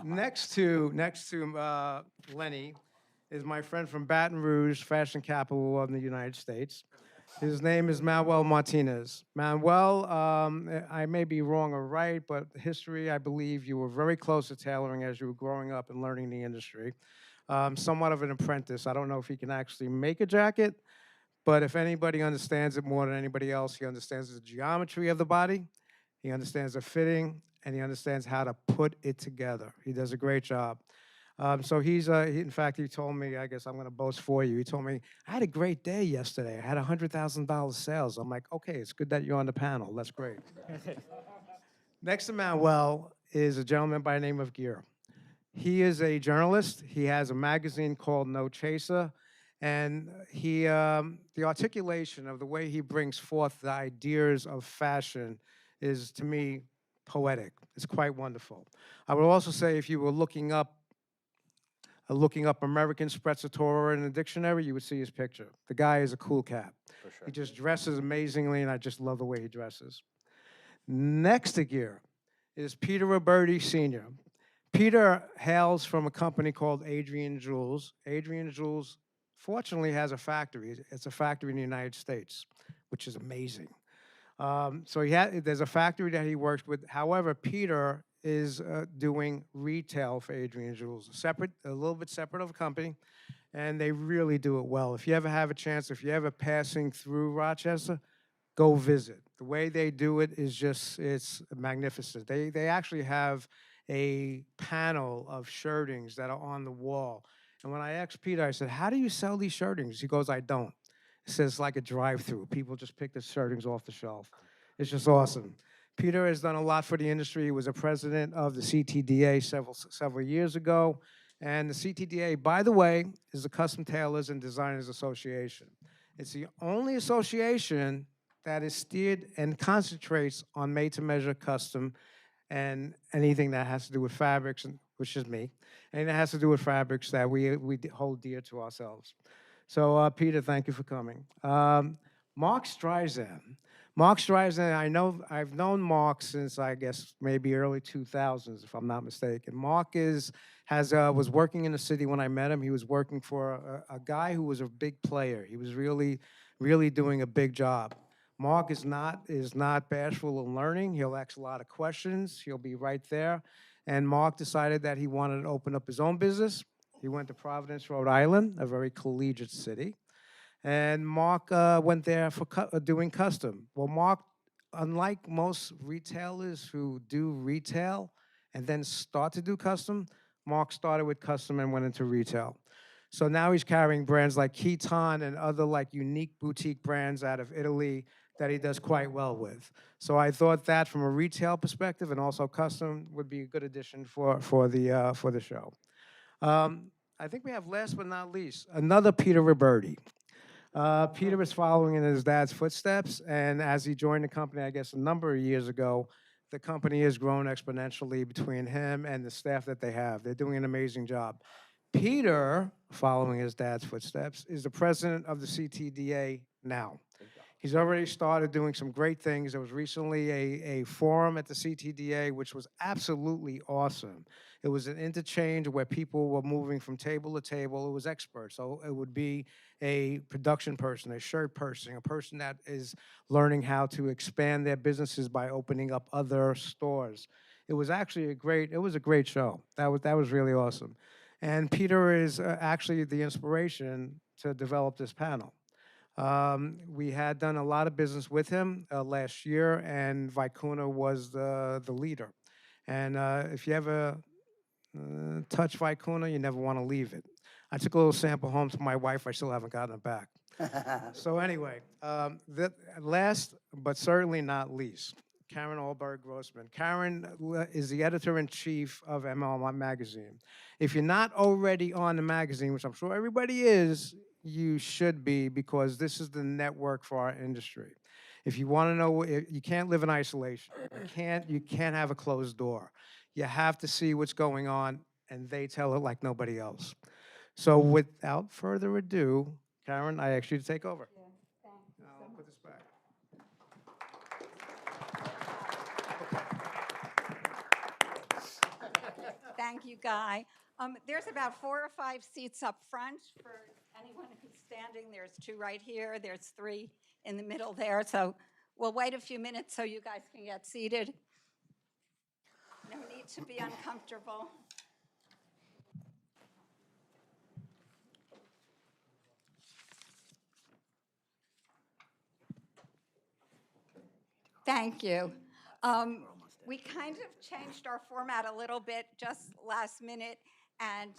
Next to Lenny is my friend from Baton Rouge, fashion capital of the United States. His name is Manuel Martinez. Manuel, I may be wrong or right, but history, I believe you were very close to tailoring as you were growing up and learning the industry. Somewhat of an apprentice. I don't know if he can actually make a jacket, but if anybody understands it more than anybody else, he understands the geometry of the body, he understands the fitting, and he understands how to put it together. He does a great job. In fact, he told me, I guess I'm going to boast for you. He told me, I had a great day yesterday. I had $100,000 sales. I'm like, okay, it's good that you're on the panel. That's great. Next to Manuel is a gentleman by the name of Gear. He is a journalist. He has a magazine called No Chaser. And the articulation of the way he brings forth the ideas of fashion is, to me, poetic. It's quite wonderful. I would also say if you were looking up American Sprezzatura in the dictionary, you would see his picture. The guy is a cool cat. For sure. He just dresses amazingly, and I just love the way he dresses. Next to Gear is Peter Roberti Sr. Peter hails from a company called Adrian Jules. Adrian Jules, fortunately, has a factory. It's a factory in the United States, which is amazing. There's a factory that he works with. However, Peter is doing retail for Adrian Jules, a little bit separate of a company, and they really do it well. If you ever have a chance, if you're ever passing through Rochester, go visit. The way they do it is it's magnificent. They actually have a panel of shirtings that are on the wall. And when I asked Peter, I said, how do you sell these shirtings? He goes, I don't. It says like a drive-through. People just pick the shirtings off the shelf. It's just awesome. Peter has done a lot for the industry. He was a president of the CTDA several years ago. And the CTDA, by the way, is the Custom Tailors and Designers Association. It's the only association that is steered and concentrates on made-to-measure custom and anything that has to do with fabrics, which is me, and it has to do with fabrics that we hold dear to ourselves. So, Peter, thank you for coming. Mark Streisand. Mark Streisand, I've known Mark since I guess maybe early 2000s, if I'm not mistaken. Mark was working in the city when I met him. He was working for a guy who was a big player. He was really, really doing a big job. Mark is not bashful in learning. He'll ask a lot of questions. He'll be right there. And Mark decided that he wanted to open up his own business. He went to Providence, Rhode Island, a very collegiate city. And Mark went there for doing custom. Well, Mark, unlike most retailers who do retail and then start to do custom, Mark started with custom and went into retail. So now he's carrying brands like Keton and other like unique boutique brands out of Italy that he does quite well with. So I thought that from a retail perspective and also custom would be a good addition for the show. I think we have last but not least another Peter Roberti. Peter is following in his dad's footsteps, and as he joined the company, I guess a number of years ago, the company has grown exponentially between him and the staff that they have. They're doing an amazing job. Peter, following his dad's footsteps, is the president of the CTDA now. He's already started doing some great things. There was recently a forum at the CTDA, which was absolutely awesome. It was an interchange where people were moving from table to table. It was experts. So it would be a production person, a shirt person, a person that is learning how to expand their businesses by opening up other stores. It was actually a great show. That was really awesome. And Peter is actually the inspiration to develop this panel. We had done a lot of business with him last year, and Vicuna was the leader. And if you ever touch Vicuna, you never want to leave it. I took a little sample home to my wife. I still haven't gotten it back. So anyway, last but certainly not least, Karen Alberg Grossman. Karen is the editor-in-chief of ML Magazine. If you're not already on the magazine, which I'm sure everybody is, you should be, because this is the network for our industry. If you want to know, you can't live in isolation. You can't have a closed door. You have to see what's going on, and they tell it like nobody else. So without further ado, Karen, I ask you to take over. Yeah, thank you so I'll much. put this back. Thank you, Guy. There's about 4 or 5 seats up front for anyone who's standing. There's 2 right here. There's 3 in the middle there. So we'll wait a few minutes so you guys can get seated. No need to be uncomfortable. Thank you. We kind of changed our format a little bit just last minute, and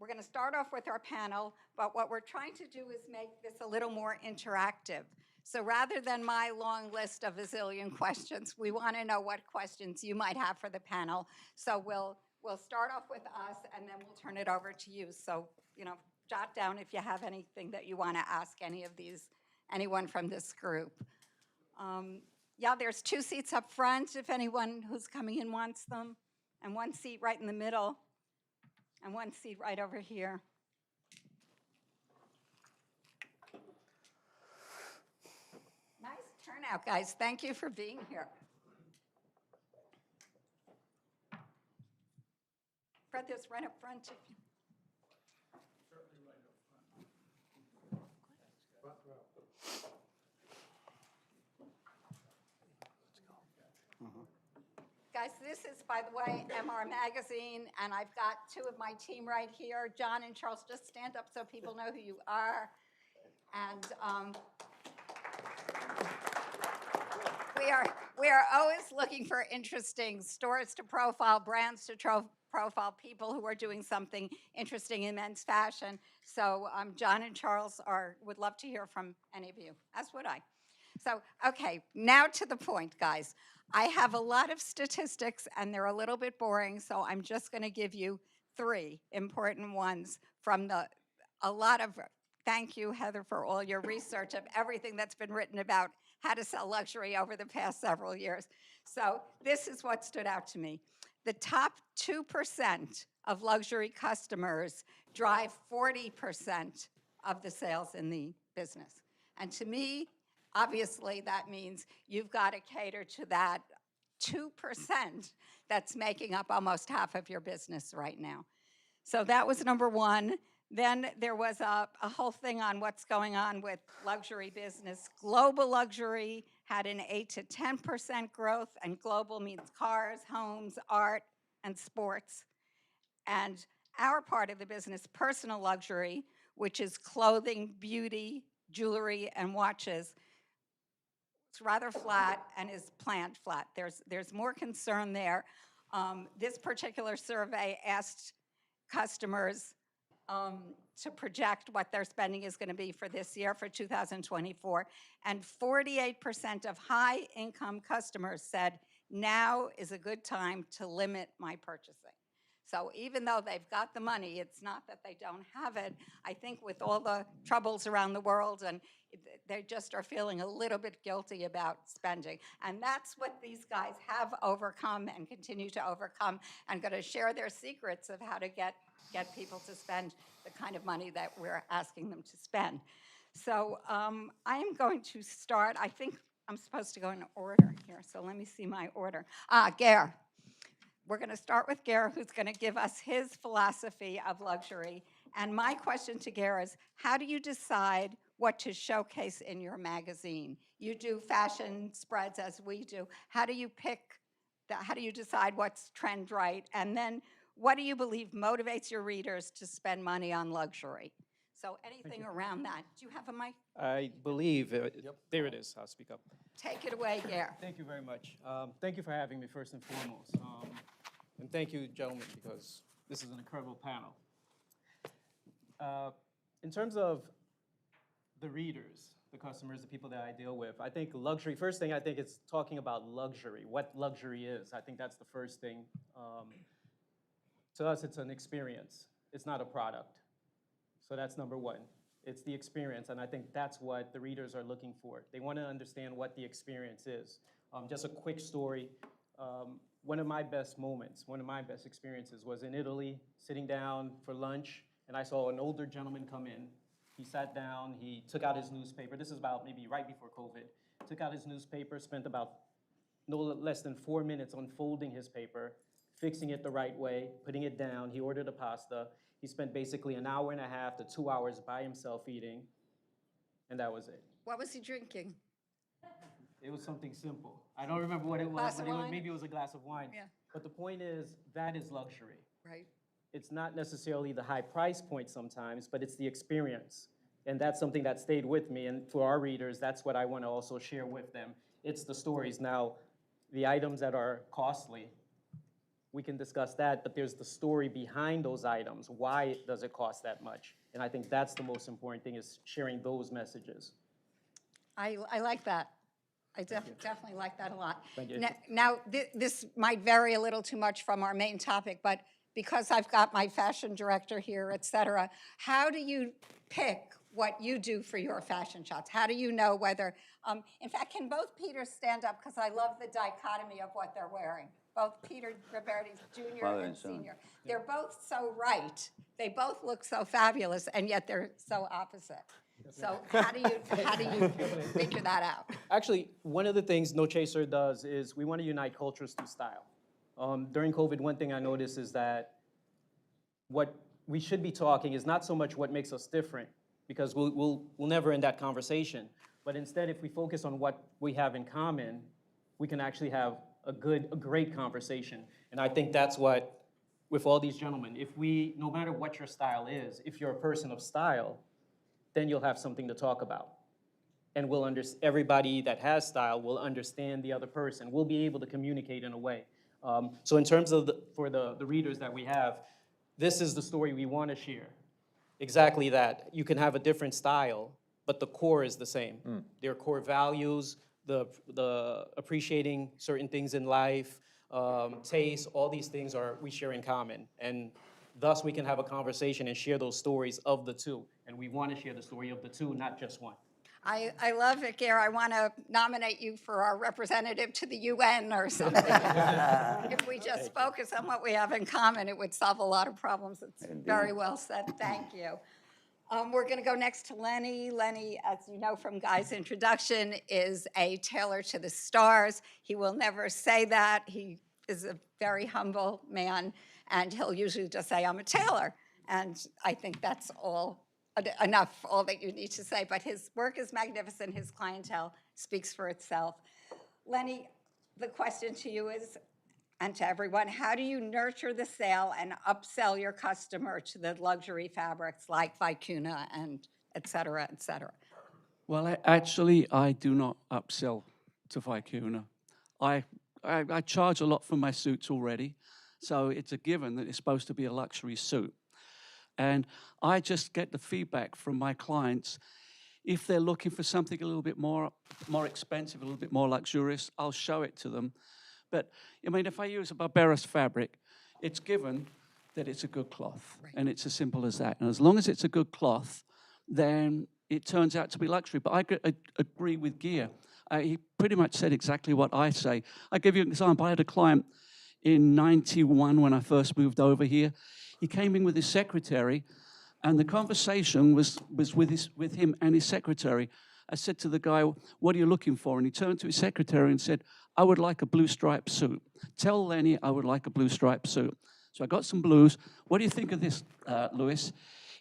we're going to start off with our panel, but what we're trying to do is make this a little more interactive. So rather than my long list of a zillion questions, we want to know what questions you might have for the panel. So we'll start off with us, and then we'll turn it over to you. So, jot down if you have anything that you want to ask anyone from this group. Yeah, there's 2 seats up front if anyone who's coming in wants them, and 1 seat right in the middle, and 1 seat right over here. Nice turnout, guys. Thank you for being here. Fred, there's right up front. Guys, this is, by the way, MR Magazine, and I've got 2 of my team right here. John and Charles, just stand up so people know who you are. And we are always looking for interesting stores to profile, brands to profile, people who are doing something interesting in men's fashion. So John and Charles would love to hear from any of you, as would I. So, okay, now to the point, guys. I have a lot of statistics, and they're a little bit boring, so I'm just going to give you 3 important ones from thank you, Heather, for all your research of everything that's been written about how to sell luxury over the past several years. So this is what stood out to me. The top 2% of luxury customers drive 40% of the sales in the business. And to me, obviously, that means you've got to cater to that 2% that's making up almost half of your business right now. So that was number 1. Then there was a whole thing on what's going on with luxury business. Global luxury had an 8 to 10% growth, and global means cars, homes, art, and sports. And our part of the business, personal luxury, which is clothing, beauty, jewelry, and watches, it's rather flat and is planned flat. There's more concern there. This particular survey asked customers to project what their spending is going to be for this year, for 2024, and 48% of high-income customers said, now is a good time to limit my purchasing. So even though they've got the money, it's not that they don't have it. I think with all the troubles around the world, and they just are feeling a little bit guilty about spending. And that's what these guys have overcome and continue to overcome, and going to share their secrets of how to get people to spend the kind of money that we're asking them to spend. So I am going to start. I think I'm supposed to go in order here, so let me see my order. Ger. We're going to start with Ger, who's going to give us his philosophy of luxury. And my question to Ger is, how do you decide what to showcase in your magazine? You do fashion spreads as we do. How do you how do you decide what's trend right? And then what do you believe motivates your readers to spend money on luxury? So anything around that. Do you have a mic? I believe, there it is, I'll speak up. Take it away, Ger. Thank you very much. Thank you for having me, first and foremost. And thank you, gentlemen, because this is an incredible panel. In terms of the readers, the customers, the people that I deal with, I think luxury, first thing I think it's talking about luxury, what luxury is. I think that's the first thing. To us, it's an experience. It's not a product. So that's number 1. It's the experience, and I think that's what the readers are looking for. They want to understand what the experience is. Just a quick story. One of my best moments, one of my best experiences was in Italy, sitting down for lunch, and I saw an older gentleman come in. He sat down, he took out his newspaper. This is about maybe right before COVID. Took out his newspaper, spent about no less than 4 minutes unfolding his paper, fixing it the right way, putting it down. He ordered a pasta. He spent basically an hour and a half to 2 hours by himself eating, and that was it. What was he drinking? It was something simple. I don't remember what it was, Glass of but wine? maybe it was a glass of wine. Yeah. But the point is, that is luxury. Right. It's not necessarily the high price point sometimes, but it's the experience. And that's something that stayed with me. And for our readers, that's what I want to also share with them. It's the stories. Now, the items that are costly, we can discuss that, but there's the story behind those items. Why does it cost that much? And I think that's the most important thing, is sharing those messages. I like that. I definitely like that a lot. Thank you. Now, this might vary a little too much from our main topic, but because I've got my fashion director here, et cetera, how do you pick what you do for your fashion shots? How do you know whether, in fact, can both Peters stand up? Because I love the dichotomy of what they're wearing. Both Peter Roberti Jr. Father and and son. Senior. They're both so right. They both look so fabulous, and yet they're so opposite. So how do you figure that out? Actually, one of the things No Chaser does is we want to unite cultures through style. During COVID, one thing I noticed is that what we should be talking is not so much what makes us different, because we'll never end that conversation. But instead, if we focus on what we have in common, we can actually have a great conversation. And I think that's what, with all these gentlemen, no matter what your style is, if you're a person of style, then you'll have something to talk about. And everybody that has style will understand the other person. We'll be able to communicate in a way. So in terms of for the readers that we have, this is the story we want to share. Exactly that. You can have a different style, but the core is the same. Their core values, the appreciating certain things in life, taste, all these things we share in common. And thus we can have a conversation and share those stories of the two. And we want to share the story of the two, not just one. I love it, Gare. I want to nominate you for our representative to the UN or something. If we just focus on what we have in common, it would solve a lot of problems. It's very well said. Thank you. We're going to go next to Lenny. Lenny, as you know from Guy's introduction, is a tailor to the stars. He will never say that. He is a very humble man, and he'll usually just say, I'm a tailor. And I think that's all that you need to say. But his work is magnificent. His clientele speaks for itself. Lenny, the question to you is, and to everyone, how do you nurture the sale and upsell your customer to the luxury fabrics like Vicuna and et cetera, et cetera? Well, actually, I do not upsell to Vicuna. I charge a lot for my suits already, so it's a given that it's supposed to be a luxury suit. And I just get the feedback from my clients. If they're looking for something a little bit more expensive, a little bit more luxurious, I'll show it to them. But, I mean, if I use a Barberis fabric, it's given that it's a good cloth. Right. And it's as simple as that. And as long as it's a good cloth, then it turns out to be luxury. But I agree with Gare. He pretty much said exactly what I say. I'll give you an example. I had a client in '91 when I first moved over here. He came in with his secretary, and the conversation was with him and his secretary. I said to the guy, what are you looking for? And he turned to his secretary and said, I would like a blue striped suit. Tell Lenny I would like a blue striped suit. So I got some blues. What do you think of this, Louis?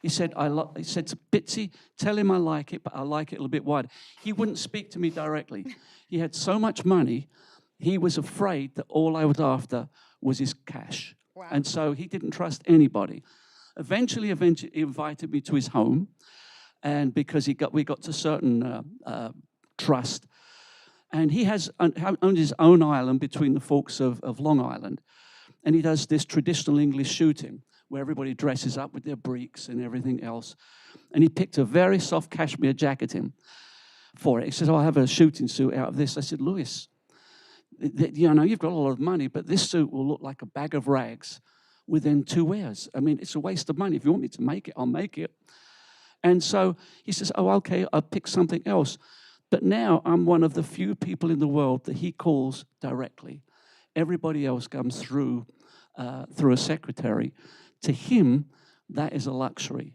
He said to Bitsy, tell him I like it, but I like it a little bit wide. He wouldn't speak to me directly. He had so much money, he was afraid that all I was after was his cash. Wow. And so he didn't trust anybody. Eventually he invited me to his home, and because we got to certain trust. And he owns his own island between the forks of Long Island. And he does this traditional English shooting where everybody dresses up with their breeks and everything else. And he picked a very soft cashmere jacket for it. He says, I'll have a shooting suit out of this. I said, Louis, you know, you've got a lot of money, but this suit will look like a bag of rags within 2 wears. I mean, it's a waste of money. If you want me to make it, I'll make it. And so he says, oh, okay, I'll pick something else. But now I'm one of the few people in the world that he calls directly. Everybody else comes through a secretary. To him, that is a luxury.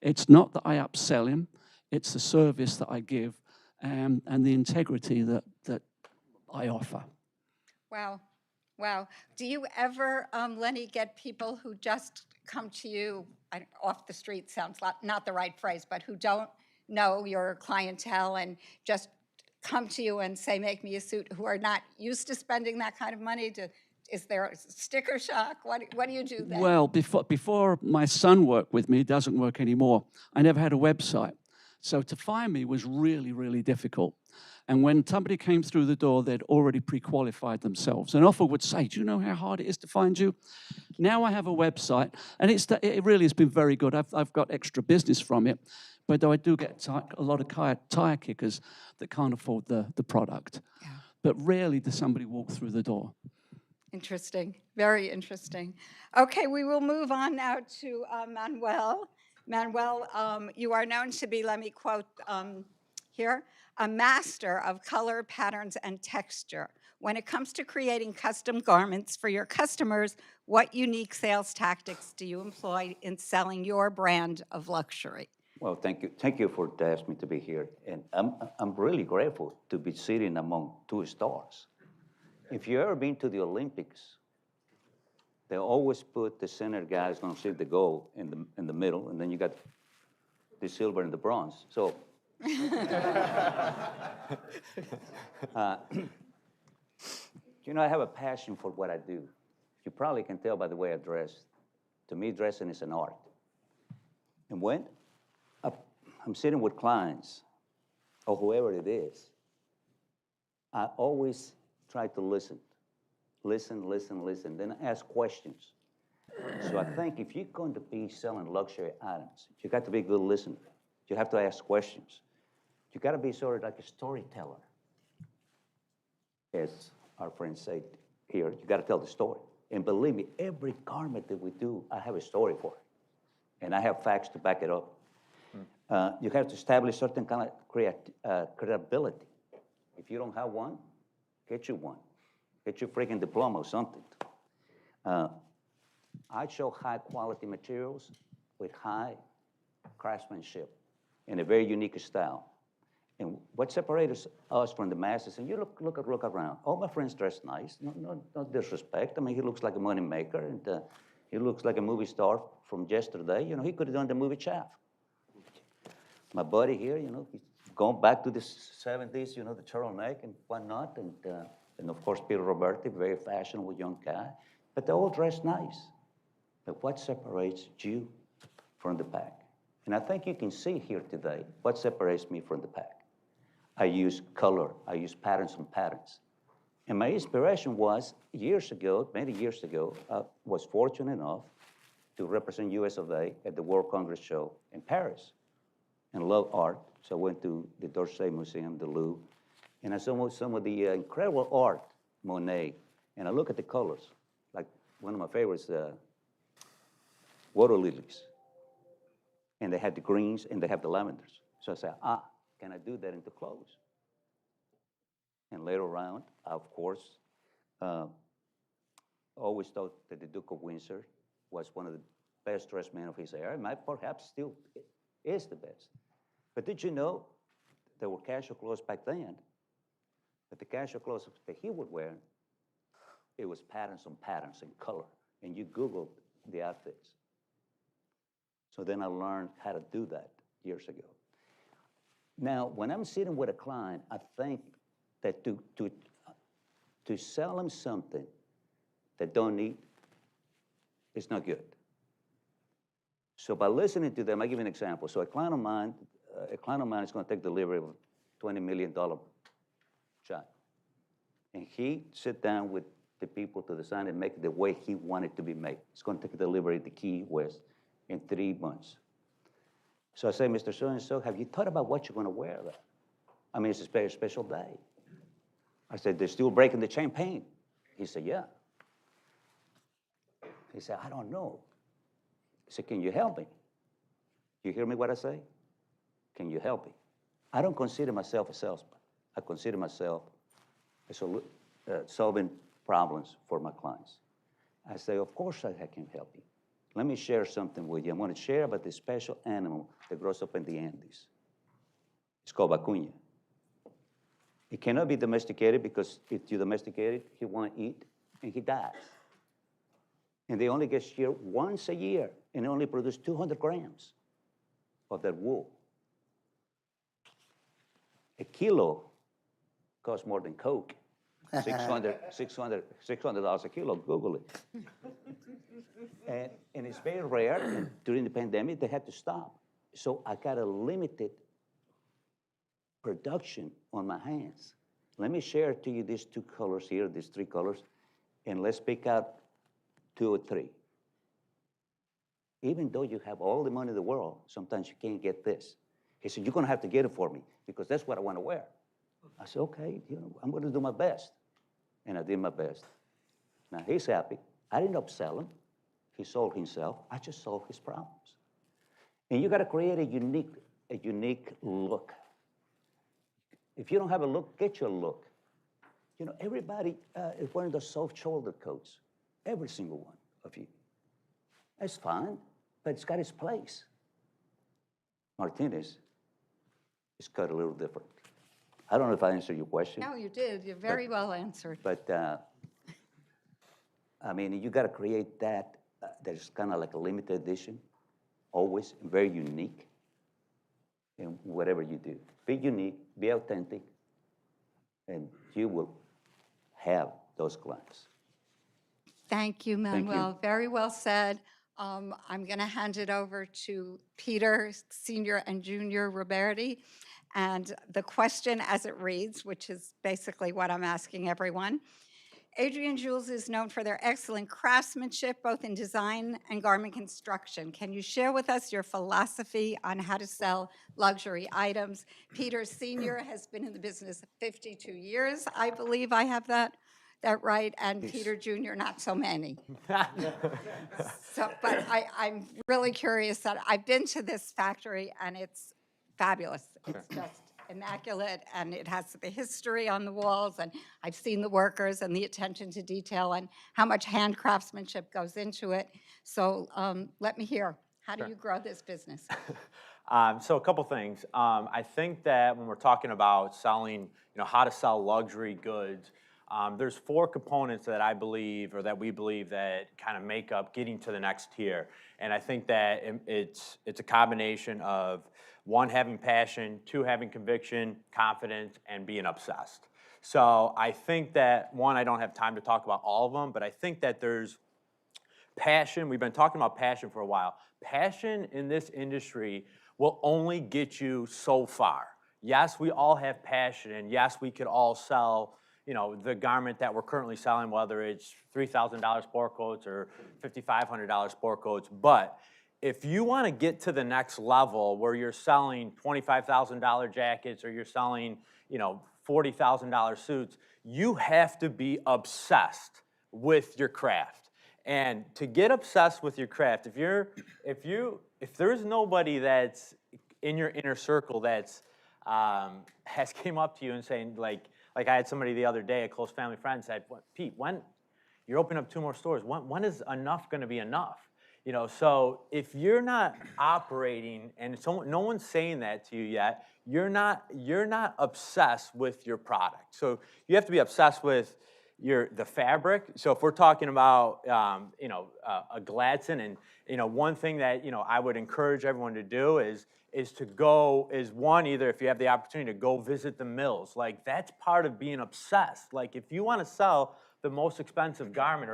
It's not that I upsell him. It's the service that I give and the integrity that I offer. Wow. Wow. Do you ever, Lenny, get people who just come to you, off the street sounds not the right phrase, but who don't know your clientele and just come to you and say, make me a suit, who are not used to spending that kind of money? Is there a sticker shock? What do you do then? Well, before my son worked with me, it doesn't work anymore, I never had a website. So to find me was really, really difficult. And when somebody came through the door, they'd already pre-qualified themselves. And often would say, do you know how hard it is to find you? Now I have a website, and it really has been very good. I've got extra business from it, but though I do get a lot of tire kickers that can't afford the product. Yeah. But rarely does somebody walk through the door. Interesting, very interesting. Okay, we will move on now to Manuel. Manuel, you are known to be, let me quote here, a master of color, patterns, and texture. When it comes to creating custom garments for your customers, what unique sales tactics do you employ in selling your brand of luxury? Well, thank you. Thank you for asking me to be here. And I'm really grateful to be sitting among two stars. If you've ever been to the Olympics, they always put the center guy who's going to receive the gold in the middle, and then you got the silver and the bronze. So, you know, I have a passion for what I do. You probably can tell by the way I dress. To me, dressing is an art. And when I'm sitting with clients, or whoever it is, I always try to listen, then ask questions. So I think if you're going to be selling luxury items, you got to be a good listener. You have to ask questions. You got to be sort of like a storyteller. As our friends say here, you got to tell the story. And believe me, every garment that we do, I have a story for it. And I have facts to back it up. You have to establish certain kind of credibility. If you don't have one, get you one. Get your freaking diploma or something. I show high quality materials with high craftsmanship in a very unique style. And what separates us from the masses, and you look around, all my friends dress nice, no disrespect. I mean, he looks like a money maker, and he looks like a movie star from yesterday. You know, he could have done the movie Chaff. My buddy here, you know, he's going back to the 70s, you know, the turtleneck and whatnot, and of course, Peter Roberti, very fashionable young guy, but they all dress nice. But what separates you from the pack? And I think you can see here today what separates me from the pack. I use color, I use patterns on patterns. And my inspiration was years ago, many years ago, I was fortunate enough to represent US of A at the World Congress Show in Paris and love art. So I went to the d'Orsay Museum, the Louvre, and I saw some of the incredible art, Monet, and I look at the colors. Like one of my favorites, water lilies. And they had the greens and they have the lavenders. So I said, can I do that into clothes? And later on, of course, always thought that the Duke of Windsor was one of the best dressed men of his era, and perhaps still is the best. But did you know there were casual clothes back then? But the casual clothes that he would wear, it was patterns on patterns and color. And you Googled the outfits. So then I learned how to do that years ago. Now, when I'm sitting with a client, I think that to sell them something that don't need is not good. So by listening to them, I give you an example. So a client of mine is going to take delivery of a $20 million job. And he sit down with the people to design and make it the way he wanted it to be made. He's going to take delivery to Key West in 3 months. So I say, Mr. So-and-so, have you thought about what you're going to wear there? I mean, it's a very special day. I said, they're still breaking the champagne. He said, yeah. He said, I don't know. I said, can you help me? You hear me what I say? Can you help me? I don't consider myself a salesman. I consider myself solving problems for my clients. I say, of course I can help you. Let me share something with you. I'm going to share about this special animal that grows up in the Andes. It's called vicuña. It cannot be domesticated because if you domesticate it, he won't eat. and he dies. And they only get sheared once a year and only produce 200 grams of that wool. A kilo costs more than Coke. $600 a kilo, Google it. And it's very rare, and during the pandemic, they had to stop. So I got a limited production on my hands. Let me share to you these two colors here, these three colors, and let's pick out 2 or 3. Even though you have all the money in the world, sometimes you can't get this. He said, you're gonna have to get it for me because that's what I wanna wear. I said, okay, I'm gonna do my best. And I did my best. Now he's happy. I didn't upsell him. He sold himself. I just solved his problems. And you gotta create a unique look. If you don't have a look, get your look. Everybody is wearing those soft shoulder coats. Every single one of you. That's fine, but it's got its place. Martinez is cut a little different. I don't know if I answered your question. No, you did. You're very well answered. But, I mean, you got to create that. There's kind of like a limited edition, always very unique in whatever you do. Be unique, be authentic, and you will have those clients. Thank you, you. Manuel. Very well said. I'm going to hand it over to Peter Senior and Junior Roberti. And the question as it reads, which is basically what I'm asking everyone. Adrian Jules is known for their excellent craftsmanship, both in design and garment construction. Can you share with us your philosophy on how to sell luxury items? Peter Senior has been in the business 52 years, I believe I have that right, and Peter Junior, not so many. But I'm really curious that I've been to this factory and it's fabulous. It's just immaculate, and it has the history on the walls, and I've seen the workers and the attention to detail and how much hand craftsmanship goes into it. So let me hear, how do you grow this business? So a couple things. I think that when we're talking about selling, how to sell luxury goods, there's 4 components that I believe, or that we believe, that kind of make up getting to the next tier. And I think that it's a combination of 1, having passion, 2, having conviction, confidence, and being obsessed. So I think that, 1, I don't have time to talk about all of them, but I think that there's passion. We've been talking about passion for a while. Passion in this industry will only get you so far. Yes, we all have passion, and yes, we could all sell the garment that we're currently selling, whether it's $3,000 sport coats or $5,500 sport coats. But if you want to get to the next level where you're selling $25,000 jackets, or you're selling, $40,000 suits, you have to be obsessed with your craft. And to get obsessed with your craft, if there's nobody that's in your inner circle that's has came up to you and saying, like I had somebody the other day, a close family friend, said, Pete, when you're opening up 2 more stores, when is enough going to be enough? So if you're not operating, and no one's saying that to you yet, you're not obsessed with your product. So you have to be obsessed with the fabric. So if we're talking about a Gladson, and one thing that I would encourage everyone to do is to go, one, either if you have the opportunity to go visit the mills. Like, that's part of being obsessed. Like, if you want to sell the most expensive garment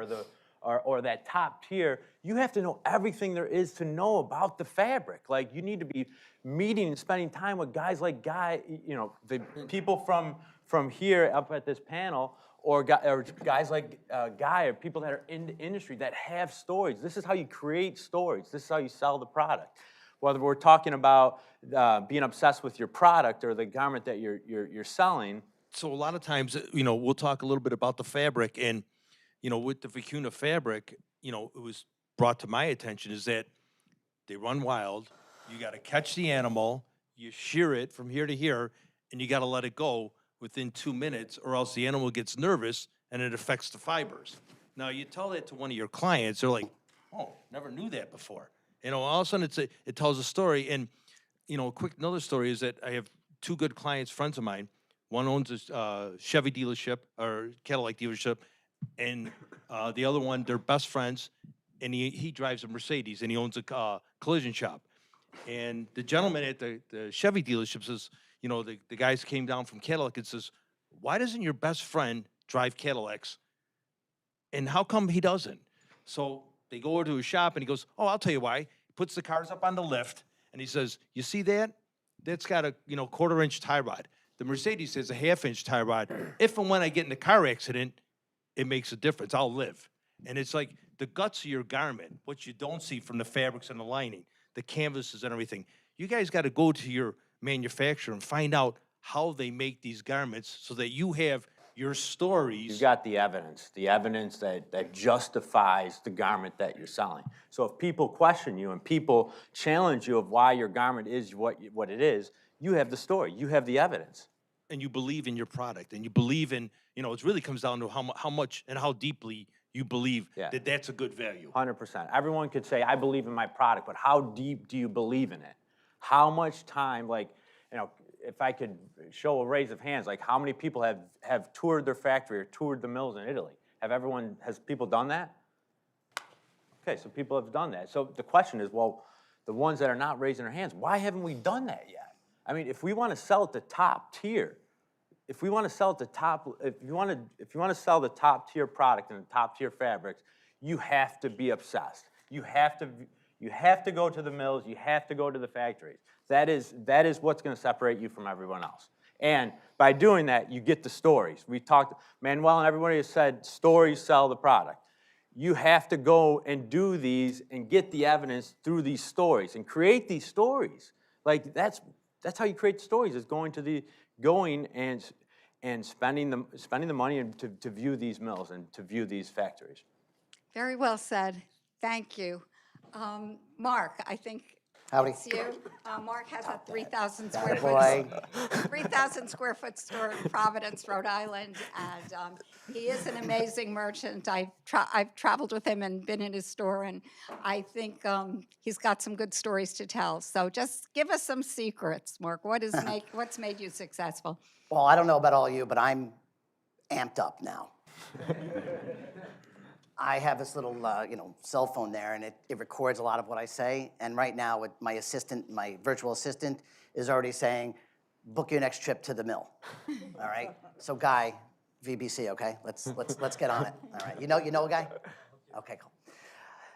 or that top tier, you have to know everything there is to know about the fabric. Like, you need to be meeting and spending time with guys like the people from here up at this panel, or guys like Guy, or people that are in the industry that have stories. This is how you create stories. This is how you sell the product. Whether we're talking about being obsessed with your product or the garment that you're selling. So a lot of times, we'll talk a little bit about the fabric, and with the Vicuna fabric, it was brought to my attention is that they run wild. You got to catch the animal, you shear it from here to here, and you got to let it go within 2 minutes, or else the animal gets nervous and it affects the fibers. Now, you tell that to one of your clients, they're like, "Oh, never knew that before." All of a sudden it tells a story. And another story is that I have 2 good clients, friends of mine. One owns a Chevy dealership or Cadillac dealership, and the other one, they're best friends, and he drives a Mercedes, and he owns a collision shop. And the gentleman at the Chevy dealership says, you know, the guys came down from Cadillac and says, why doesn't your best friend drive Cadillacs? And how come he doesn't? So they go over to his shop and he goes, oh, I'll tell you why. He puts the cars up on the lift and he says, you see that? That's got a, you know, 1/4-inch tie rod. The Mercedes has a 1/2-inch tie rod. If and when I get in a car accident, it makes a difference. I'll live. And it's like the guts of your garment, what you don't see from the fabrics and the lining, the canvases and everything. You guys got to go to your manufacturer and find out how they make these garments so that you have your stories. You got the evidence that justifies the garment that you're selling. So if people question you and people challenge you of why your garment is what it is, you have the story, you have the evidence. And you believe in your product, and you believe in, you know, it really comes down to how much and how deeply you believe Yeah. that that's a good value. 100%. Everyone could say, I believe in my product, but how deep do you believe in it? How much time, like, you know, if I could show a raise of hands, like how many people have toured their factory or toured the mills in Italy? Has people done that? Okay, so people have done that. So the question is, well, the ones that are not raising their hands, why haven't we done that yet? I mean, if we want to sell at the top tier, if we want to sell at the top, if you want to sell the top tier product and the top tier fabrics, you have to be obsessed. You have to go to the mills. You have to go to the factories. That is what's going to separate you from everyone else. And by doing that, you get the stories. We talked, Manuel and everybody has said, stories sell the product. You have to go and do these and get the evidence through these stories and create these stories. Like that's how you create stories, is going and spending the money and to view these mills and to view these factories. Very well said. Thank you. Mark, I think Howdy. it's you. Mark has a 3,000 square Boy. foot, 3,000 square foot store in Providence, Rhode Island, and he is an amazing merchant. I've traveled with him and been in his store, and I think he's got some good stories to tell. So just give us some secrets, Mark. What's made you successful? Well, I don't know about all you, but I'm amped up now. I have this little, cell phone there, and it records a lot of what I say. And right now, my virtual assistant, is already saying, "Book your next trip to the mill." All right. So, Guy, VBC, okay? Let's get on it. All right. You know a Guy? Okay, cool.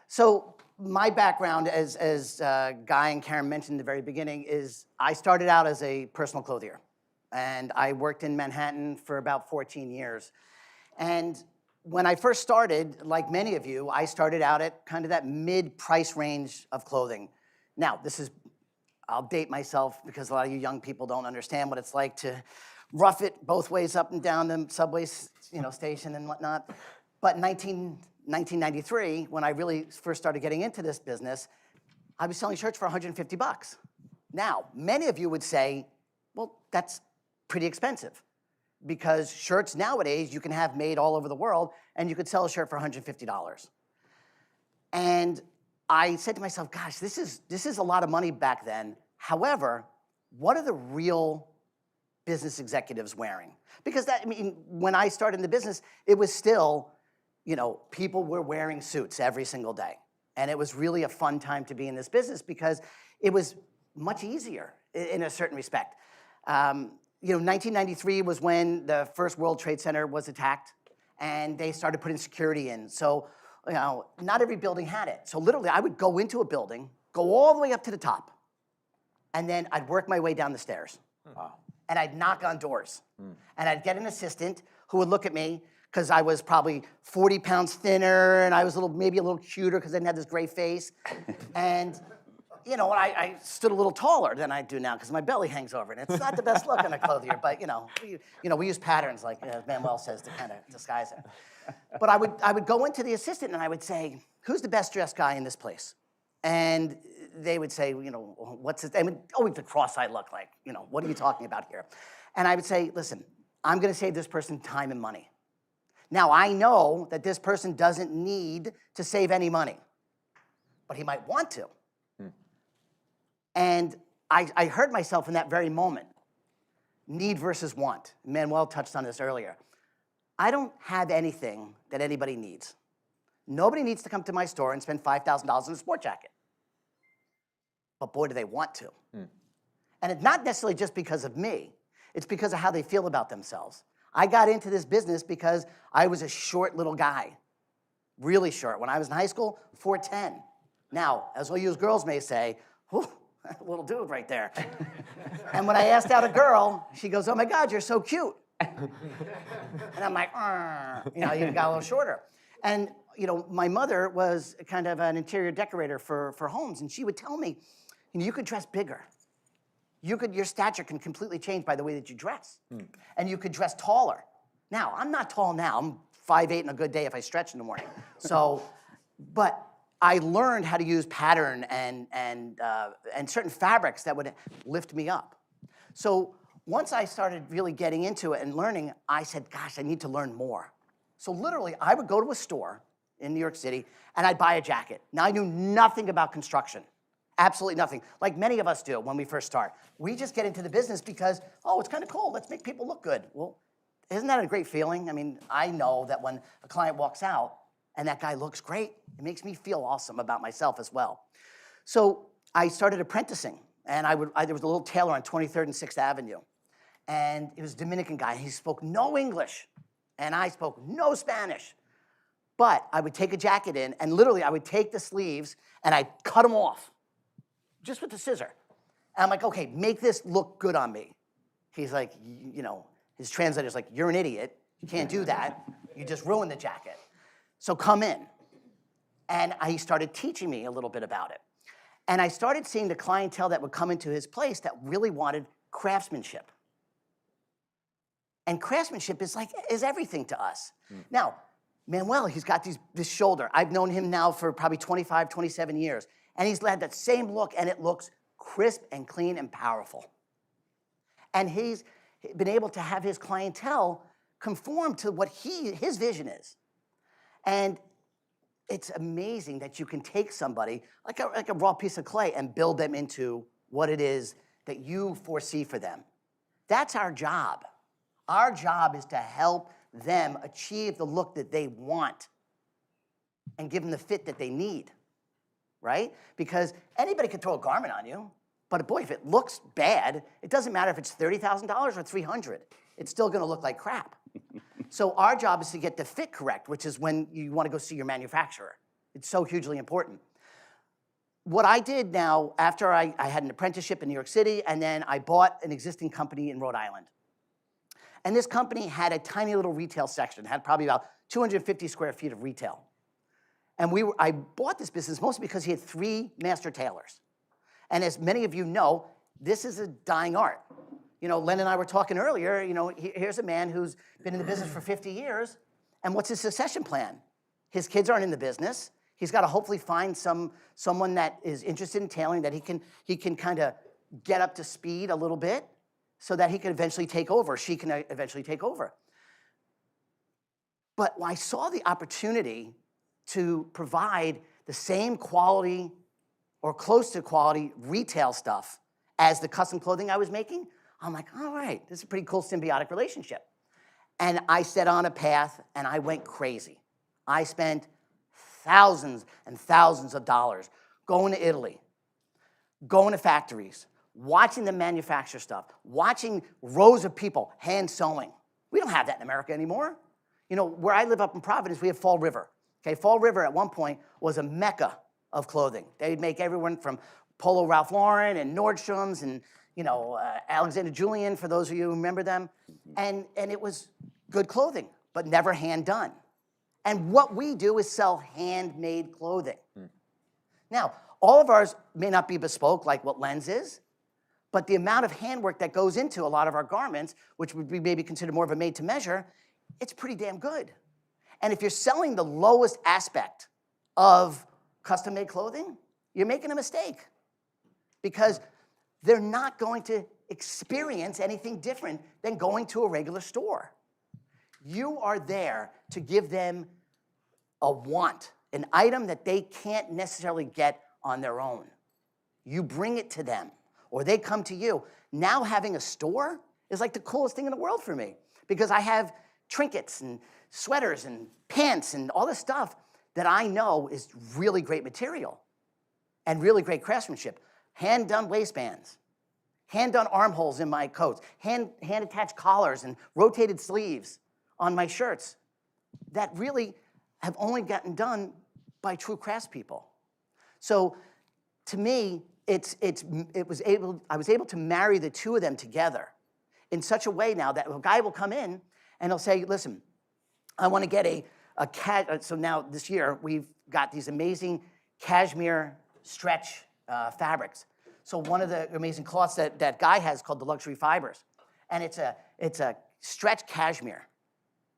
So my background, as Guy and Karen mentioned at the very beginning, is I started out as a personal clothier, and I worked in Manhattan for about 14 years, and when I first started, like many of you, I started out at kind of that mid-price range of clothing. Now, I'll date myself because a lot of you young people don't understand what it's like to rough it both ways up and down the subway, station and whatnot. But in 1993, when I really first started getting into this business, I was selling shirts for $150. Now, many of you would say, well, that's pretty expensive, because shirts nowadays you can have made all over the world, and you could sell a shirt for $150. And I said to myself, gosh, this is a lot of money back then. However, what are the real business executives wearing? Because when I started in the business, it was still, people were wearing suits every single day. And it was really a fun time to be in this business because it was much easier in a certain respect. 1993 was when the first World Trade Center was attacked, and they started putting security in. So, not every building had it. So literally, I would go into a building, go all the way up to the top, and then I'd work my way down the stairs. Wow. And I'd knock on doors. And I'd get an assistant who would look at me, because I was probably 40 pounds thinner, and I was maybe a little cuter because I didn't have this gray face. And I stood a little taller than I do now because my belly hangs over, and it's not the best look on a clothier, but we use patterns, like Manuel says, to kind of disguise it. But I would go into the assistant and I would say, "Who's the best dressed guy in this place?" And they would say, "What's his?" I mean, always the cross-eyed look, like, "What are you talking about here?" And I would say, "Listen, I'm going to save this person time and money. Now I know that this person doesn't need to save any money, but he might want to." And I heard myself in that very moment, need versus want. Manuel touched on this earlier. I don't have anything that anybody needs. Nobody needs to come to my store and spend $5,000 on a sport jacket. But boy, do they want to. And it's not necessarily just because of me. It's because of how they feel about themselves. I got into this business because I was a short little guy, really short. When I was in high school, 4'10". Now, as all you girls may say, whew, little dude right there. And when I asked out a girl, she goes, "Oh my God, you're so cute." And I'm like, you know, you got a little shorter. And you know, my mother was kind of an interior decorator for homes, and she would tell me, you know, you could dress bigger. Your stature can completely change by the way that you dress. And you could dress taller. Now, I'm not tall now. I'm 5'8" on a good day if I stretch in the morning. So, but I learned how to use pattern and certain fabrics that would lift me up. So once I started really getting into it and learning, I said, gosh, I need to learn more. So literally, I would go to a store in New York City and I'd buy a jacket. Now, I knew nothing about construction. Absolutely nothing, like many of us do when we first start. We just get into the business because, oh, it's kind of cool. Let's make people look good. Well, isn't that a great feeling? I mean, I know that when a client walks out and that guy looks great, it makes me feel awesome about myself as well. So I started apprenticing, and there was a little tailor on 23rd and 6th Avenue, and it was a Dominican guy. He spoke no English, and I spoke no Spanish. But I would take a jacket in, and literally I would take the sleeves, and I'd cut them off. Just with the scissor. And I'm like, okay, make this look good on me. He's like, you know, his translator's like, you're an idiot. You can't do that. You just ruined the jacket. So come in. And he started teaching me a little bit about it. And I started seeing the clientele that would come into his place that really wanted craftsmanship. And craftsmanship is everything to us. Now, Manuel, he's got this shoulder. I've known him now for probably 25, 27 years. And he's had that same look, and it looks crisp and clean and powerful. And he's been able to have his clientele conform to what his vision is. And it's amazing that you can take somebody, like a raw piece of clay, and build them into what it is that you foresee for them. That's our job. Our job is to help them achieve the look that they want and give them the fit that they need. Right? Because anybody can throw a garment on you, but boy, if it looks bad, it doesn't matter if it's $30,000 or $300. It's still going to look like crap. So our job is to get the fit correct, which is when you want to go see your manufacturer. It's so hugely important. What I did now, after I had an apprenticeship in New York City, and then I bought an existing company in Rhode Island. And this company had a tiny little retail section, had probably about 250 square feet of retail. And I bought this business mostly because he had 3 master tailors. And as many of you know, this is a dying art. You know, Len and I were talking earlier, you know, here's a man who's been in the business for 50 years, and what's his succession plan? His kids aren't in the business. He's got to hopefully find someone that is interested in tailoring that he can kind of get up to speed a little bit so that he can eventually take over, she can eventually take over. But when I saw the opportunity to provide the same quality or close to quality retail stuff as the custom clothing I was making, I'm like, all right, this is a pretty cool symbiotic relationship. And I set on a path and I went crazy. I spent thousands and thousands of dollars going to Italy, going to factories, watching them manufacture stuff, watching rows of people hand sewing. We don't have that in America anymore. You know, where I live up in Providence, we have Fall River. Okay, Fall River at one point was a mecca of clothing. They'd make everyone from Polo Ralph Lauren and Nordstrom's and, you know, Alexander Julian, for those of you who remember them. And it was good clothing, but never hand done. And what we do is sell handmade clothing. Now, all of ours may not be bespoke like what Len's is, but the amount of handwork that goes into a lot of our garments, which would be maybe considered more of a made to measure, it's pretty damn good. And if you're selling the lowest aspect of custom-made clothing, you're making a mistake because they're not going to experience anything different than going to a regular store. You are there to give them a want, an item that they can't necessarily get on their own. You bring it to them, or they come to you. Now having a store is like the coolest thing in the world for me because I have trinkets and sweaters and pants and all this stuff that I know is really great material and really great craftsmanship. Hand-done waistbands, hand-done armholes in my coats, hand-attached collars and rotated sleeves on my shirts that really have only gotten done by true craftspeople. So to me, I was able to marry the two of them together in such a way now that a guy will come in and he'll say, listen, I want to get so now this year we've got these amazing cashmere stretch fabrics. So one of the amazing cloths that guy has called the Luxury Fibers, and it's a stretch cashmere,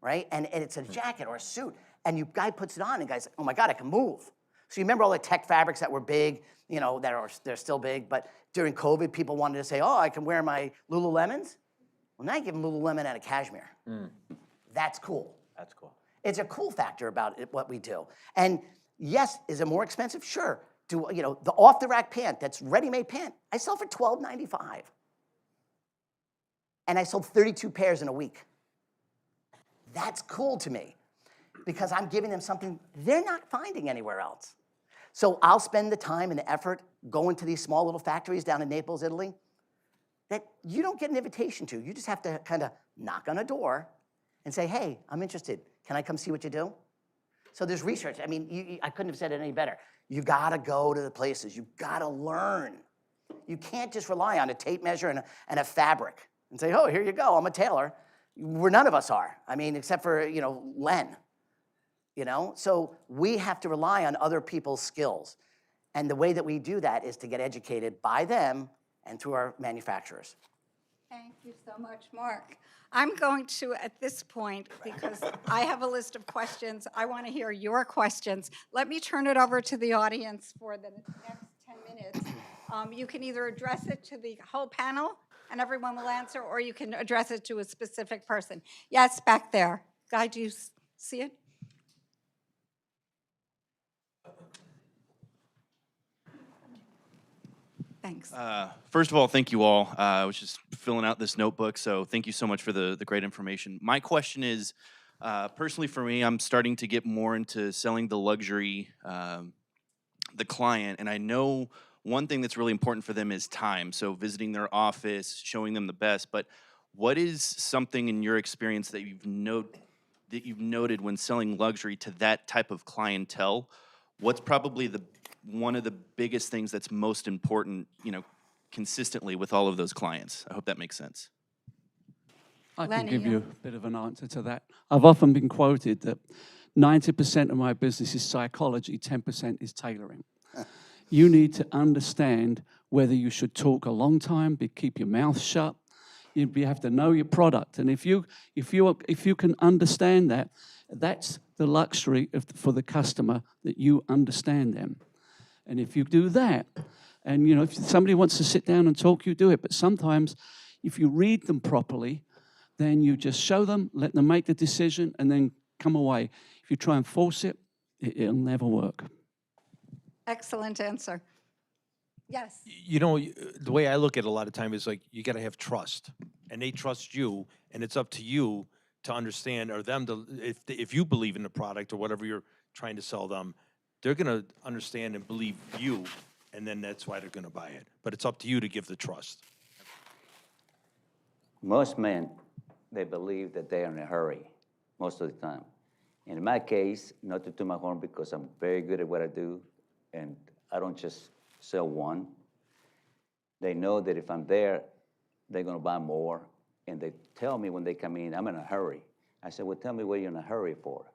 right? And it's a jacket or a suit, and guy puts it on, and guy's like, oh my God, I can move. So you remember all the tech fabrics that were big, they're still big, but during COVID, people wanted to say, oh, I can wear my Lululemons. Well, now you give them Lululemon out of cashmere. That's cool. That's cool. It's a cool factor about what we do. And yes, is it more expensive? Sure. The off-the-rack pant, that's ready-made pant, I sell for $12.95. And I sold 32 pairs in a week. That's cool to me because I'm giving them something they're not finding anywhere else. So I'll spend the time and the effort going to these small little factories down in Naples, Italy, that you don't get an invitation to. You just have to kind of knock on a door and say, hey, I'm interested. Can I come see what you do? So there's research. I mean, I couldn't have said it any better. You gotta go to the places. You gotta learn. You can't just rely on a tape measure and a fabric and say, oh, here you go, I'm a tailor. None of us are. I mean, except for, Len. So we have to rely on other people's skills. And the way that we do that is to get educated by them and through our manufacturers. Thank you so much, Mark. I'm going to, at this point, because I have a list of questions, I want to hear your questions. Let me turn it over to the audience for the next 10 minutes. You can either address it to the whole panel, and everyone will answer, or you can address it to a specific person. Yes, back there. Guy, do you see it? Thanks. First of all, thank you all. I was just filling out this notebook, so thank you so much for the great information. My question is, personally for me, I'm starting to get more into selling the luxury, the client, and I know one thing that's really important for them is time, so visiting their office, showing them the best, but what is something in your experience that you've noted when selling luxury to that type of clientele? What's probably one of the biggest things that's most important, consistently with all of those clients? I hope that makes sense. I Lenny, can give yeah. you a bit of an answer to that. I've often been quoted that 90% of my business is psychology, 10% is tailoring. You need to understand whether you should talk a long time, keep your mouth shut. You have to know your product, and if you can understand that, that's the luxury for the customer, that you understand them. And if you do that, and if somebody wants to sit down and talk, you do it. But sometimes, if you read them properly, then you just show them, let them make the decision, and then come away. If you try and force it, it'll never work. Excellent answer. Yes. The way I look at it a lot of time is like, you got to have trust, and they trust you, and it's up to you to understand, or them to, if you believe in the product or whatever you're trying to sell them, they're going to understand and believe you, and then that's why they're going to buy it. But it's up to you to give the trust. Most men, they believe that they are in a hurry most of the time. And in my case, not to toot my horn, because I'm very good at what I do, and I don't just sell one. They know that if I'm there, they're going to buy more. And they tell me when they come in, I'm in a hurry. I said, well, tell me what you're in a hurry for.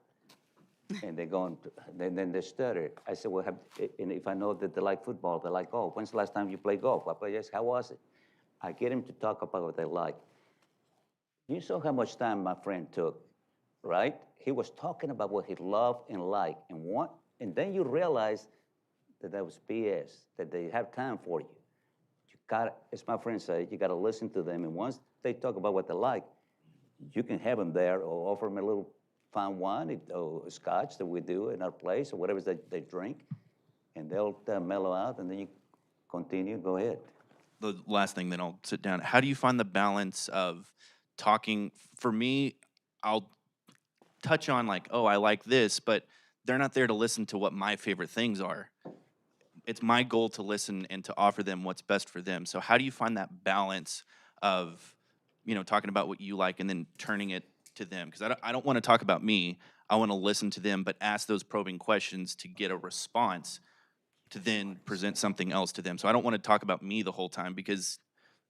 And they go, then they stutter. I said, well, and if I know that they like football, they like golf. When's the last time you played golf? I play, yes, how was it? I get them to talk about what they like. You saw how much time my friend took, right? He was talking about what he loved and liked and want, and then you realize that was BS, that they have time for you. You got, as my friend said, you got to listen to them, and once they talk about what they like, you can have them there or offer them a little fine wine or scotch that we do in our place or whatever they drink, and they'll mellow out, and then you continue, go ahead. The last thing, then I'll sit down. How do you find the balance of talking? For me, touch on like, oh, I like this, but they're not there to listen to what my favorite things are. It's my goal to listen and to offer them what's best for them. So how do you find that balance of, talking about what you like and then turning it to them? Because I don't want to talk about me. I want to listen to them, but ask those probing questions to get a response to then present something else to them. So I don't want to talk about me the whole time because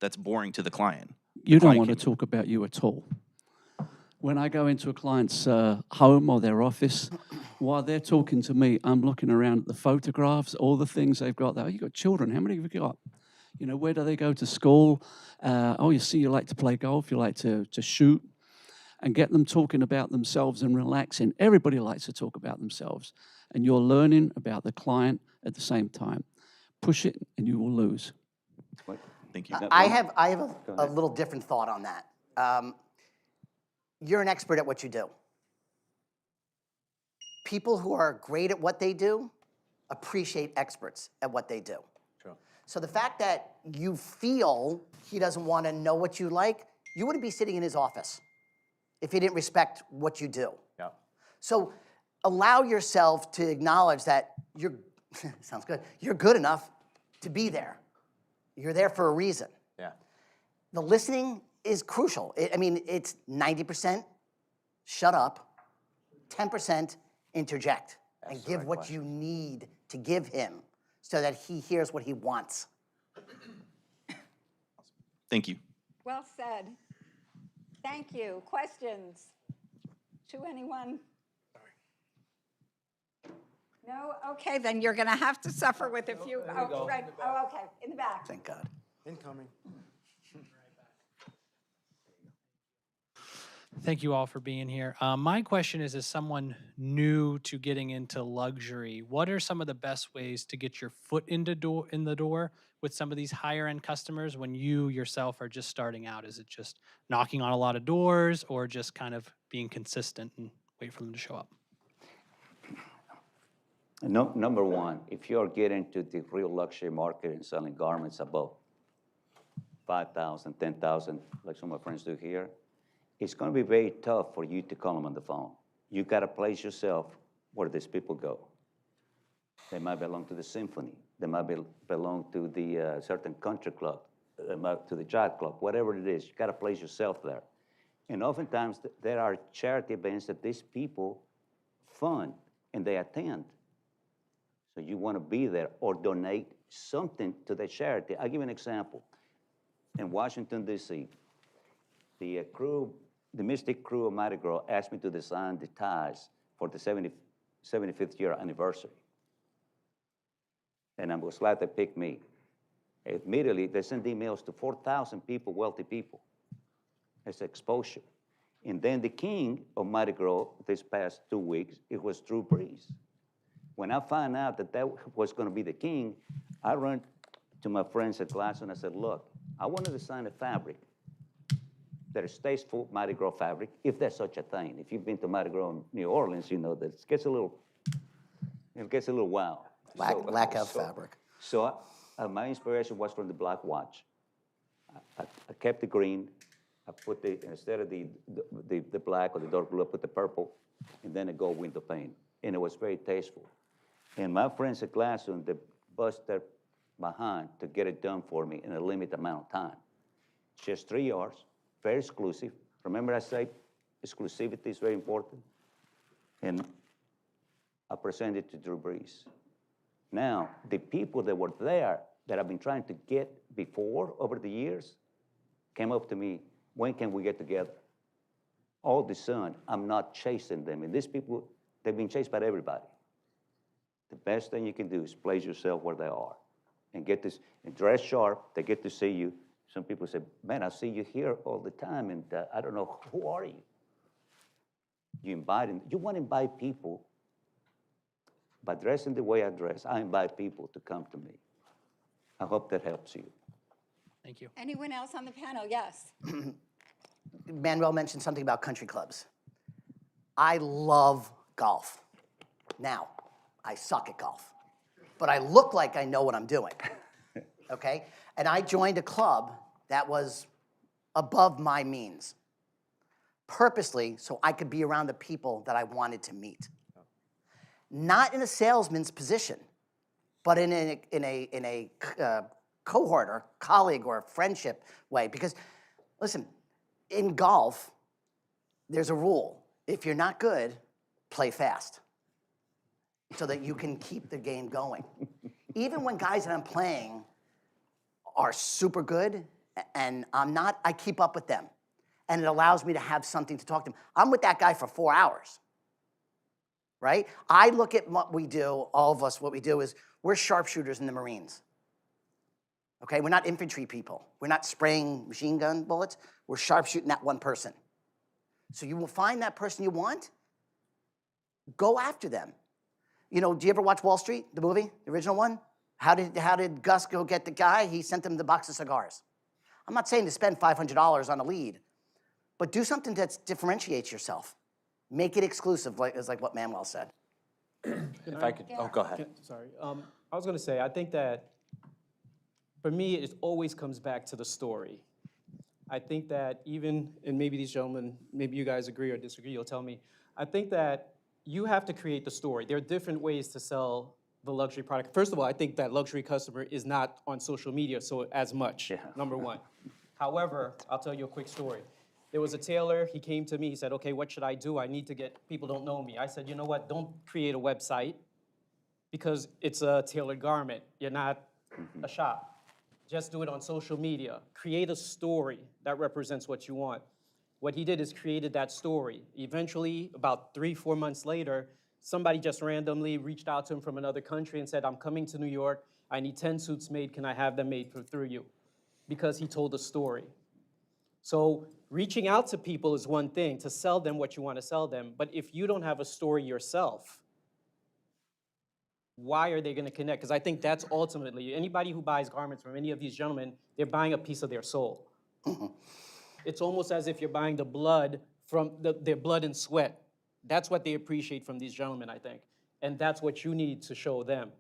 that's boring to the client. You don't client want to can- talk about you at all. When I go into a client's home or their office, while they're talking to me, I'm looking around at the photographs, all the things they've got there. Oh, you've got children. How many have you got? Where do they go to school? You see, you like to play golf. You like to shoot. And get them talking about themselves and relaxing. Everybody likes to talk about themselves. And you're learning about the client at the same time. Push it and you will lose. Thank you. I have a ahead. little different thought on that. You're an expert at what you do. People who are great at what they do appreciate experts at what they do. Sure. So the fact that you feel he doesn't want to know what you like, you wouldn't be sitting in his office if he didn't respect what you do. Yeah. So allow yourself to acknowledge that you're, sounds good, you're good enough to be there. You're there for a reason. Yeah. The listening is crucial. It's 90% shut up, 10% interject, and That's the give right what question. you need to give him so that he hears what he wants. Thank you. Well said. Thank you. Questions to anyone? No? Okay, then you're going to have to suffer with a few. Oh, right. Oh, okay. In the back. Thank God. Incoming. Thank you all for being here. My question is, as someone new to getting into luxury, what are some of the best ways to get your foot in the door with some of these higher end customers when you yourself are just starting out? Is it just knocking on a lot of doors or just kind of being consistent and wait for them to show up? No, number one, if you're getting to the real luxury market and selling garments above 5,000, 10,000, like some of my friends do here, it's going to be very tough for you to call them on the phone. You got to place yourself where these people go. They might belong to the symphony. They might belong to the certain country club, to the jazz club, whatever it is. You got to place yourself there. And oftentimes there are charity events that these people fund and they attend. So you want to be there or donate something to the charity. I'll give you an example. In Washington, D.C., the Mystic crew of Mardi Gras asked me to design the ties for the 75th year anniversary. And I was glad they picked me. Immediately, they sent emails to 4,000 people, wealthy people. It's exposure. And then the king of Mardi Gras this past 2 weeks, it was Drew Brees. When I found out that that was going to be the king, I ran to my friends at Glass and I said, look, I want to design a fabric that is tasteful Mardi Gras fabric, if there's such a thing. If you've been to Mardi Gras in New Orleans, you know that it gets a little wild. Lack of fabric. So my inspiration was from the Black Watch. I kept the green. I put instead of the black or the dark blue, I put the purple, and then a gold window pane. And it was very tasteful. And my friends at Glassstone, they bust their behind to get it done for me in a limited amount of time. Just 3 hours, very exclusive. Remember I said exclusivity is very important? And I presented it to Drew Brees. Now, the people that were there that I've been trying to get before over the years came up to me, when can we get together? All of a sudden, I'm not chasing them. And these people, they've been chased by everybody. The best thing you can do is place yourself where they are and get this, and dress sharp. They get to see you. Some people say, man, I see you here all the time, and I don't know, who are you? You invite them. You want to invite people. By dressing the way I dress, I invite people to come to me. I hope that helps you. Thank you. Anyone else on the panel? Yes. Manuel mentioned something about country clubs. I love golf. Now, I suck at golf, but I look like I know what I'm doing, okay? And I joined a club that was above my means. purposely so I could be around the people that I wanted to meet. Not in a salesman's position, but in a cohort or colleague or friendship way. Because, listen, in golf, there's a rule. If you're not good, play fast so that you can keep the game going. Even when guys that I'm playing are super good and I'm not, I keep up with them. And it allows me to have something to talk to them. I'm with that guy for 4 hours, right? I look at what we do, all of us, what we do is we're sharpshooters in the Marines. Okay, we're not infantry people. We're not spraying machine gun bullets. We're sharpshooting that one person. So you will find that person you want, go after them. You know, do you ever watch Wall Street, the movie, the original one? How did Gus go get the guy? He sent him the box of cigars. I'm not saying to spend $500 on a lead, but do something that differentiates yourself. Make it exclusive, like what Manuel said. If I could, oh, go ahead. Sorry. I was going to say, I think that for me, it always comes back to the story. I think that even, and maybe these gentlemen, maybe you guys agree or disagree, you'll tell me. I think that you have to create the story. There are different ways to sell the luxury product. First of all, I think that luxury customer is not on social media so as much, number one. However, I'll tell you a quick story. There was a tailor, he came to me, he said, okay, what should I do? I need to get, people don't know me. I said, you know what, don't create a website because it's a tailored garment. You're not a shop. Just do it on social media. Create a story that represents what you want. What he did is created that story. Eventually, about 3-4 months later, somebody just randomly reached out to him from another country and said, I'm coming to New York. I need 10 suits made. Can I have them made through you? Because he told a story. So reaching out to people is one thing, to sell them what you want to sell them. But if you don't have a story yourself, why are they going to connect? Because I think that's ultimately, anybody who buys garments from any of these gentlemen, they're buying a piece of their soul. It's almost as if you're buying the blood from their blood and sweat. That's what they appreciate from these gentlemen, I think. And that's what you need to show them.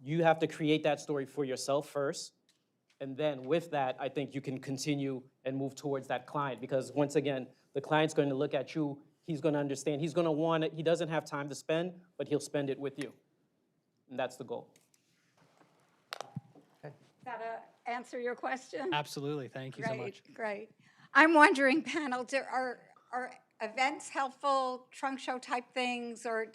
You have to create that story for yourself first. And then with that, I think you can continue and move towards that client. Because once again, the client's going to look at you. He's going to understand. He's going to want it. He doesn't have time to spend, but he'll spend it with you. And that's the goal. Does that answer your question? Absolutely. Thank you so much. Great. I'm wondering, panel, are events helpful, trunk show type things, or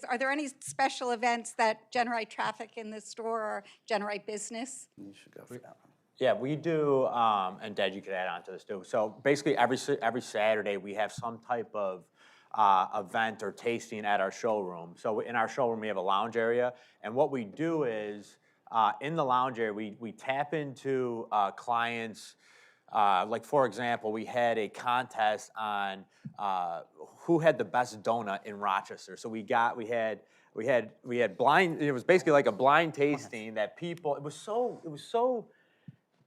are there any special events that generate traffic in the store or generate business? You should go for that one. Yeah, we do, and Dad, you could add on to this too. So basically every Saturday, we have some type of event or tasting at our showroom. So in our showroom, we have a lounge area, and what we do is, in the lounge area, we tap into clients. Like for example, we had a contest on who had the best donut in Rochester. So we had blind. It was basically like a blind tasting that people. It was so.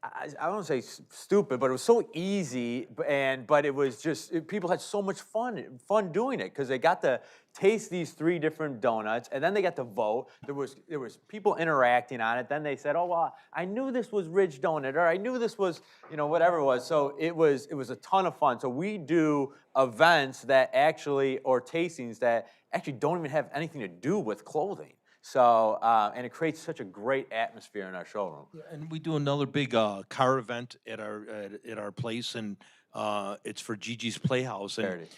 I don't want to say stupid, but it was so easy, but it was just people had so much fun doing it because they got to taste these 3 different donuts, and then they got to vote. There was people interacting on it. Then they said, "Oh well, I knew this was Ridge Donut, or I knew this was whatever it was." So it was a ton of fun. So we do events that actually or tastings that actually don't even have anything to do with clothing. So, and it creates such a great atmosphere in our showroom. Yeah, and we do another big car event at our place, and it's for Gigi's Playhouse, and Parody.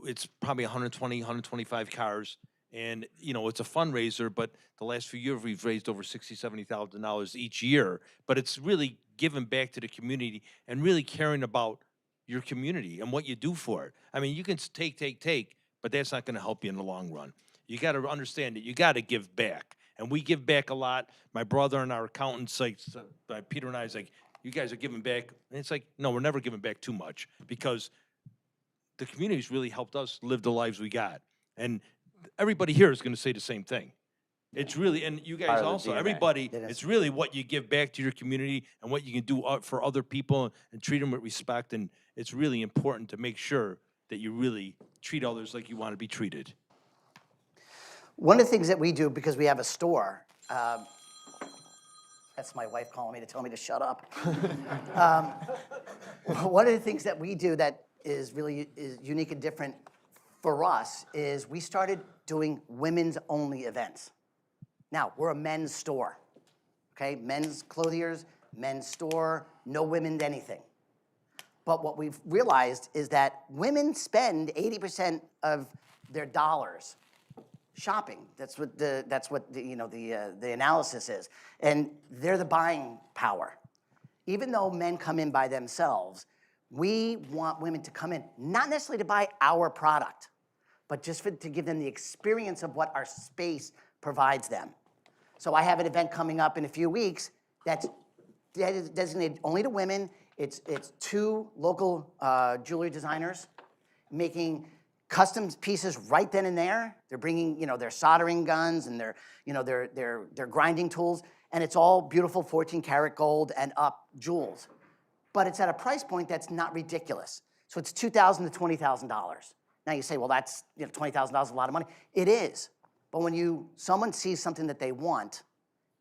It's probably 120, 125 cars, and it's a fundraiser. But the last few years we've raised over $60,000-$70,000 each year. But it's really giving back to the community and really caring about your community and what you do for it. I mean, you can take, but that's not going to help you in the long run. You got to understand that you got to give back, and we give back a lot. My brother and our accountants, Peter and I, is like, you guys are giving back, and it's like, no, we're never giving back too much because the community's really helped us live the lives we got, and everybody here is going to say the same thing. It's really, and you guys Part of the also, DNA. everybody, It is. it's really what you give back to your community and what you can do for other people and treat them with respect, and it's really important to make sure that you really treat others like you want to be treated. One of the things that we do, because we have a store, that's my wife calling me to tell me to shut up. One of the things that we do that is really is unique and different for us is we started doing women's only events. Now, we're a men's store, okay? Men's clothiers, men's store, no women's anything. But what we've realized is that women spend 80% of their dollars shopping. That's what the analysis is. And they're the buying power. Even though men come in by themselves, we want women to come in, not necessarily to buy our product, but just to give them the experience of what our space provides them. So I have an event coming up in a few weeks that's designated only to women. It's 2 local jewelry designers making custom pieces right then and there. They're bringing, their soldering guns and their grinding tools, and it's all beautiful 14-karat gold and up jewels. But it's at a price point that's not ridiculous. So it's $2,000 to $20,000. Now you say, well, that's $20,000 is a lot of money. It is. But when someone sees something that they want,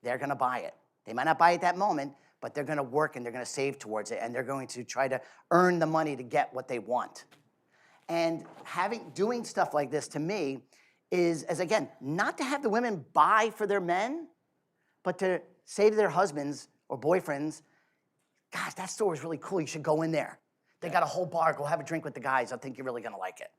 they're going to buy it. They might not buy it that moment, but they're going to work and they're going to save towards it, and they're going to try to earn the money to get what they want. And doing stuff like this to me is, as again, not to have the women buy for their men, but to say to their husbands or boyfriends, gosh, that store is really cool. You should go in there. They got a whole bar. Go have a drink with the guys. I think you're really going to like it.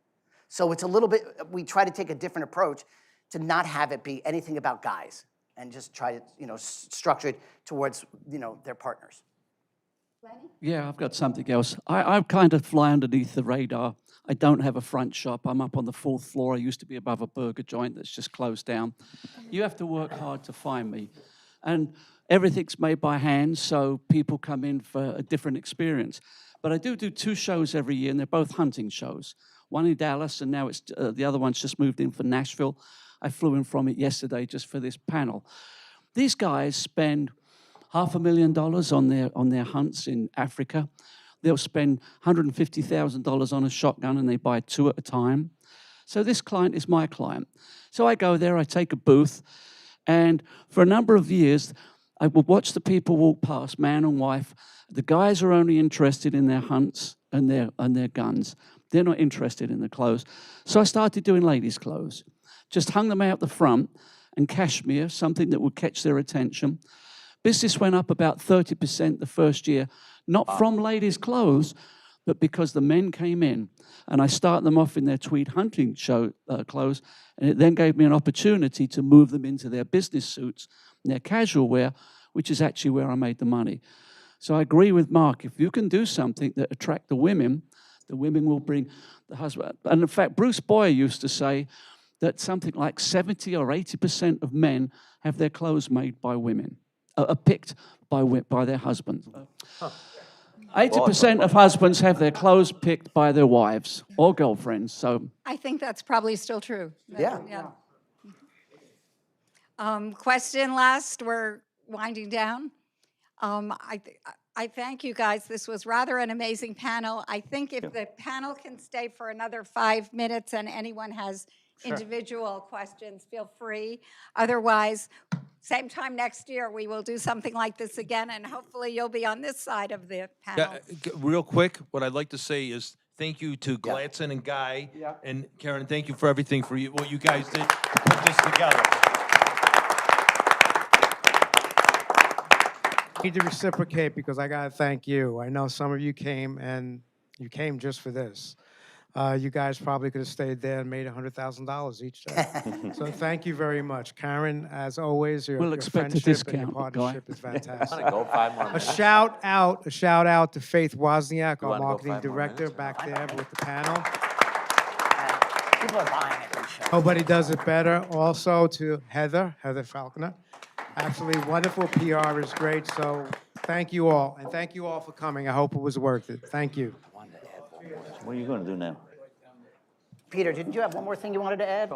So it's a little bit, we try to take a different approach to not have it be anything about guys and just try to, structure it towards, their partners. Yeah, I've got something else. I kind of fly underneath the radar. I don't have a front shop. I'm up on the 4th floor. I used to be above a burger joint that's just closed down. You have to work hard to find me. And everything's made by hand, so people come in for a different experience. But I do 2 shows every year, and they're both hunting shows. One in Dallas, and now it's the other one's just moved in for Nashville. I flew in from it yesterday just for this panel. These guys spend $500,000 on their hunts in Africa. They'll spend $150,000 on a shotgun, and they buy 2 at a time. So this client is my client. So I go there, I take a booth, and for a number of years, I will watch the people walk past, man and wife. The guys are only interested in their hunts and their guns. They're not interested in the clothes. So I started doing ladies' clothes. Just hung them out the front, and cashmere, something that would catch their attention. Business went up about 30% the first year, not from ladies' clothes, but because the men came in. And I started them off in their tweed hunting clothes, and it then gave me an opportunity to move them into their business suits and their casual wear, which is actually where I made the money. So I agree with Mark. If you can do something that attracts the women will bring the husband. And in fact, Bruce Boyer used to say that something like 70 or 80% of men have their clothes made by women, are picked by their husbands. 80% of husbands have their clothes picked by their wives or girlfriends. So I think that's probably still true. Yeah. Question last, we're winding down. I thank you guys. This was rather an amazing panel. I think if the panel can stay for another 5 minutes and anyone has individual questions, feel free. Otherwise, same time next year, we will do something like this again, and hopefully you'll be on this side of the panel. Real quick, what I'd like to say is thank you to Gladson and Guy and Karen. Thank you for everything for what you guys did to put this together. I need to reciprocate because I got to thank you. I know some of you came, and you came just for this. You guys probably could have stayed there and made $100,000 each day. So thank you very much. Karen, as always, your We'll expect a friendship and your discount, Guy. partnership is fantastic. Go 5 more A minutes. shout out to Faith Wozniak, our wanna go marketing 5 more director, minutes? back there with the panel. People are buying it. These shows. Nobody does it better. Also to Heather Falconer. Absolutely wonderful. PR is great. So thank you all. And thank you all for coming. I hope it was worth it. Thank you. What are you going to do now? Peter, didn't you have one more thing you wanted to add?